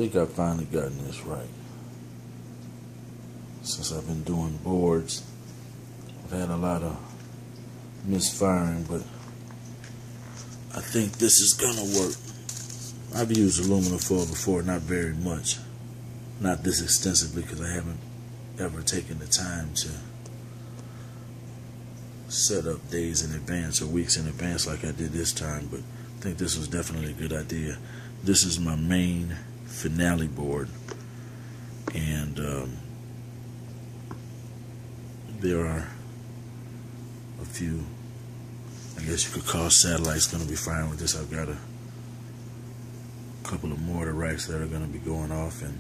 think I've finally gotten this right. Since I've been doing boards, I've had a lot of misfiring, but I think this is gonna work. I've used aluminum foil before, not very much, not this extensively, because I haven't ever taken the time to set up days in advance or weeks in advance like I did this time, but I think this was definitely a good idea. This is my main finale board, and there are a few, I guess you could call satellites, going to be firing with this. I've got a couple of mortar racks that are going to be going off, and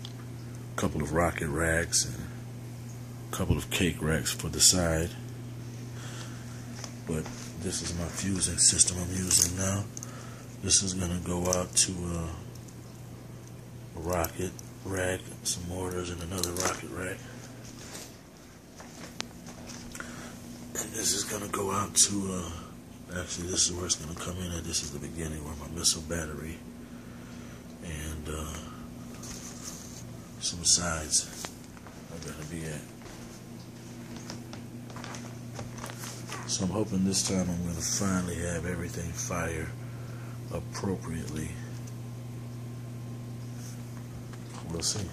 a couple of rocket racks, and a couple of cake racks for the side. But this is my fusing system I'm using now. This is going to go out to a rocket rack, some mortars, and another rocket rack. And this is going to go out to, actually this is where it's going to come in at. This is the beginning where my missile battery and some sides are going to be at. So I'm hoping this time I'm going to finally have everything fire appropriately. We'll see.